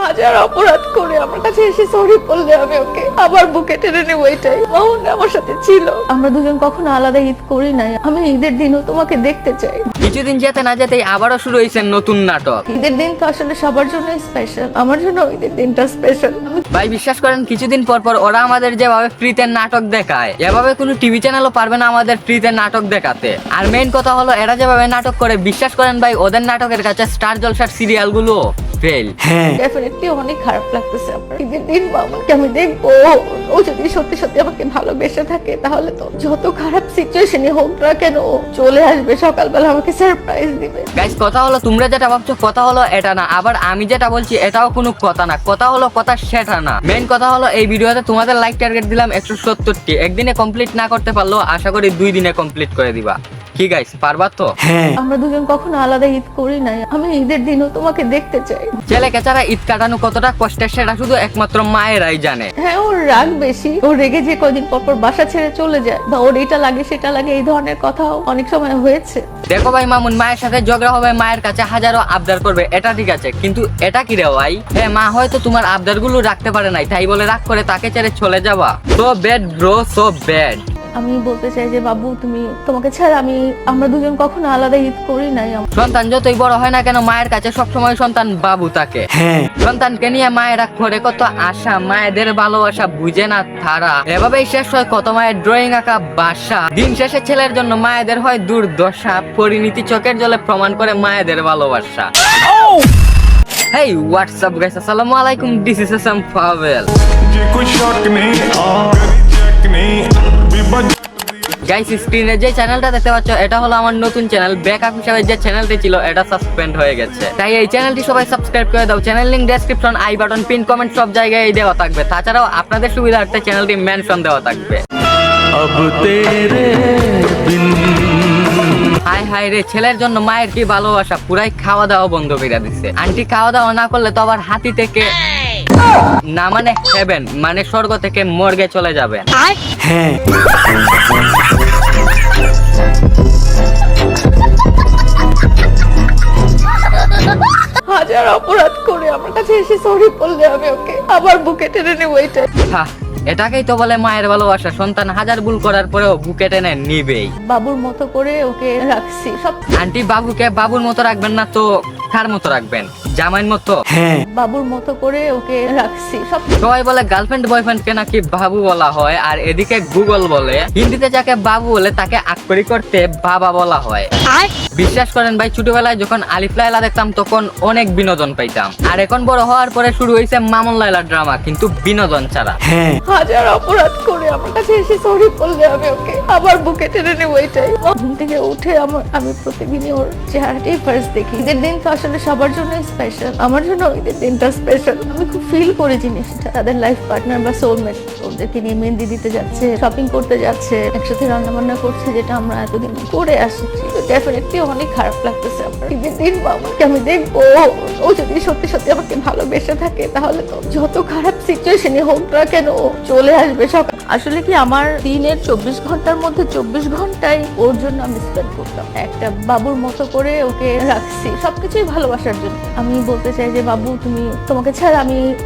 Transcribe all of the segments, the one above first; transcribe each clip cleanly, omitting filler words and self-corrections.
হাজার অপরাধ করে আমার কাছে এসে সরি বললে আমি ওকে আবার বুকে টেনে নেবো, এটাই মামুন আমার সাথে ছিল। আমরা দুজন কখনো আলাদা ঈদ করি নাই, আমি ঈদের দিনও তোমাকে দেখতে চাই। কিছুদিন যেতে না যেতেই আবারও শুরু হয়েছে নতুন নাটক। ঈদের দিন তো আসলে সবার জন্য স্পেশাল, আমার জন্য ঈদের দিনটা স্পেশাল। ভাই বিশ্বাস করেন কিছুদিন পর পর ওরা আমাদের যেভাবে ফ্রিতে নাটক দেখায়, এভাবে কোনো টিভি চ্যানেলও পারবে না আমাদের ফ্রিতে নাটক দেখাতে। আর মেইন কথা হলো এরা যেভাবে নাটক করে, বিশ্বাস করেন ভাই ওদের নাটকের কাছে স্টার জলসার সিরিয়াল গুলো ফেল। ডেফিনেটলি অনেক খারাপ লাগতেছে আমার। ঈদের দিন মামুনকে আমি দেখবো, ও যদি সত্যি সত্যি আমাকে ভালোবেসে থাকে তাহলে তো যত খারাপ সিচুয়েশনই হোক না কেন ও চলে আসবে, সকালবেলা আমাকে সারপ্রাইজ দিবে। গাইস কথা হলো তোমরা যেটা ভাবছো কথা হলো এটা না, আবার আমি যেটা বলছি এটাও কোনো কথা না, কথা হলো কথা সেটা না। মেইন কথা হলো এই ভিডিওতে তোমাদের লাইক টার্গেট দিলাম 170টি, একদিনে কমপ্লিট না করতে পারলেও আশা করি 2 দিনে কমপ্লিট করে দিবা। কি গাইস পারবা তো? আমরা দুজন কখনো আলাদা ঈদ করি নাই, আমি ঈদের দিনও তোমাকে দেখতে চাই। ছেলেকে ছাড়া ঈদ কাটানো কতটা কষ্টের সেটা শুধু একমাত্র মায়েরাই জানে। হ্যাঁ ওর রাগ বেশি, ও রেগে যে কদিন পর পর বাসা ছেড়ে চলে যায়, বা ওর এটা লাগে সেটা লাগে, এই ধরনের কথাও অনেক সময় হয়েছে। দেখো ভাই মামুন মায়ের সাথে ঝগড়া হবে, মায়ের কাছে হাজারো আবদার করবে, এটা ঠিক আছে, কিন্তু এটা কি রে ভাই? হ্যাঁ মা হয়তো তোমার আবদার গুলো রাখতে পারে নাই, তাই বলে রাগ করে তাকে ছেড়ে চলে যাওয়া so bad bro, so bad. আমি বলতে চাই যে বাবু তোমাকে ছাড়া আমরা দুজন কখনো আলাদা ঈদ করি নাই। সন্তান যতই বড় হয় না কেন মায়ের কাছে সবসময় সন্তান বাবু থাকে। সন্তানকে নিয়ে মায়েরা করে কত আশা, মায়েদের ভালোবাসা বুঝে না তারা, এভাবেই শেষ হয় কত মায়ের ড্রয়িং আঁকা বাসা। দিন শেষে ছেলের জন্য মায়েদের হয় দুর্দশা, পরিণীতি চোখের জলে প্রমাণ করে মায়েদের ভালোবাসা। Hey, what's up guys? Assalamu alaikum. This is Sam Pavel. Guys স্ক্রিনে যে চ্যানেলটা দেখতে পাচ্ছ এটা হলো আমার নতুন চ্যানেল। ব্যাকআপ হিসেবে যে চ্যানেলটি ছিল এটা সাসপেন্ড হয়ে গেছে, তাই এই চ্যানেলটি সবাই সাবস্ক্রাইব করে দাও। Channel link description, I button, pin comment সব জায়গায় দেওয়া থাকবে। তাছাড়াও আপনাদের সুবিধার্থে চ্যানেলটি মেনশন দেওয়া থাকবে। হাই হাই রে, ছেলের জন্য মায়ের কি ভালোবাসা, পুরাই খাওয়া দাওয়া বন্ধ করে দিচ্ছে। আন্টি খাওয়া দাওয়া না করলে তো আবার হাতি থেকে না মানে হেভেন মানে স্বর্গ থেকে মর্গে চলে যাবে। হাজার অপরাধ করে আমার কাছে এসে সরি বললে আমি ওকে আবার বুকে টেনে নেবো, এটাই। এটাকেই তো বলে মায়ের ভালোবাসা। সন্তান হাজার ভুল করার পরেও বুকে টেনে নিবেই। বাবুর মতো করে ওকে রাখছি সব। আন্টি বাবুকে বাবুর মতো রাখবেন না তো কার মতো রাখবেন? জামাইর মতো? বাবুর মতো করে ওকে রাখছি সব। সবাই বলে গার্লফ্রেন্ড বয়ফ্রেন্ড কে নাকি বাবু বলা হয়, আর এদিকে গুগল বলে হিন্দিতে যাকে বাবু বলে তাকে আক্ষরিক করতে বাবা বলা হয়। বিশ্বাস করেন ভাই ছোটবেলায় যখন আলিফ লায়লা দেখতাম তখন অনেক বিনোদন পাইতাম, আর এখন বড় হওয়ার পরে শুরু হয়েছে মামুন লায়লা ড্রামা, কিন্তু বিনোদন ছাড়া। হাজার অপরাধ করে আমার কাছে এসে সরি বললে আমি ওকে আবার বুকে টেনে নেবো, এটাই। ঘুম থেকে উঠে আমি প্রতিদিনই ওর চেহারাটাই ফার্স্ট দেখি। ঈদের দিন তো আসলে সবার জন্য স্পেশাল, আমার জন্য ঈদের দিনটা স্পেশাল। আমি খুব ফিল করি জিনিসটা। তাদের লাইফ পার্টনার বা সোলমেট ওদেরকে নিয়ে মেহেন্দি দিতে যাচ্ছে, শপিং করতে যাচ্ছে, একসাথে রান্না বান্না করছে, যেটা আমরা এতদিন করে আসছি। তো ডেফিনেটলি অনেক খারাপ লাগতেছে আমার। ঈদের দিন মামুনকে আমি দেখবো, ও যদি সত্যি সত্যি আমাকে ভালোবেসে থাকে তাহলে তো যত খারাপ সিচুয়েশনই হোক না কেন ও চলে আসবে সকাল। আসলে কি আমার দিনের 24 ঘন্টার মধ্যে 24 ঘন্টাই ওর জন্য আমি স্পেন্ড করতাম। একটা বাবুর মতো করে ওকে রাখছি সবকিছুই ভালোবাসার জন্য। আমি বলতে চাই যে বাবু তোমাকে ছাড়া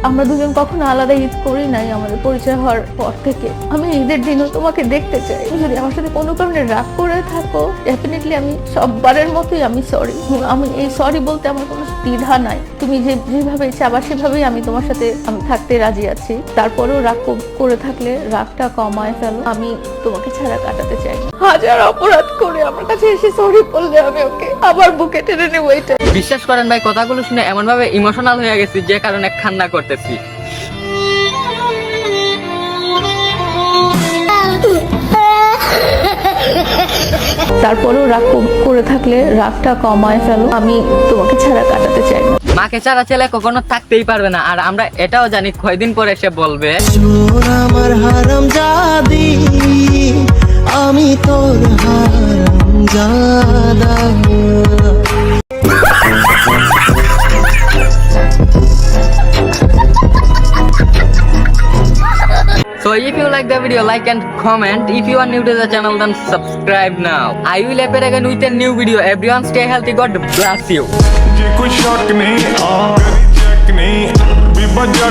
আমরা দুজন কখনো আলাদা ঈদ করি নাই আমাদের পরিচয় হওয়ার পর থেকে। আমি ঈদের দিনও তোমাকে দেখতে চাই। যদি আমার সাথে কোনো কারণে রাগ করে থাকো ডেফিনেটলি আমি সববারের মতোই আমি সরি। আমি এই সরি বলতে আমার কোনো দ্বিধা নাই। তুমি যেভাবে চাবা সেভাবেই আমি তোমার সাথে আমি থাকতে রাজি আছি। তারপরেও রাগ করে থাকলে রাগটা কমায় ফেলো, আমি তোমাকে ছাড়া কাটাতে চাই। হাজার অপরাধ করে আমার কাছে এসে সরি বললে আমি ওকে আবার বুকে টেনে নেবো, এটাই। বিশ্বাস করেন ভাই কথাগুলো শুনে এমন ভাবে ইমোশনাল হয়ে গেছি যে কারণে কান্না করতেছি। তারপরেও রাগ করে থাকলে রাগটা কমায় ফেলো, আমি তোমাকে ছাড়া কাটাতে চাই না। মাকে ছাড়া ছেলে কখনো থাকতেই পারবে না, আর আমরা এটাও জানি কয়দিন পরে সে বলবে আমার হারাম জাদি, আমি তোর হারাম জাদা। So if you like the video, like and comment. If you are new to the channel, then subscribe now. I will appear again with a new video. Everyone stay healthy. God bless you. कोई शौक नहीं और check नहीं मजा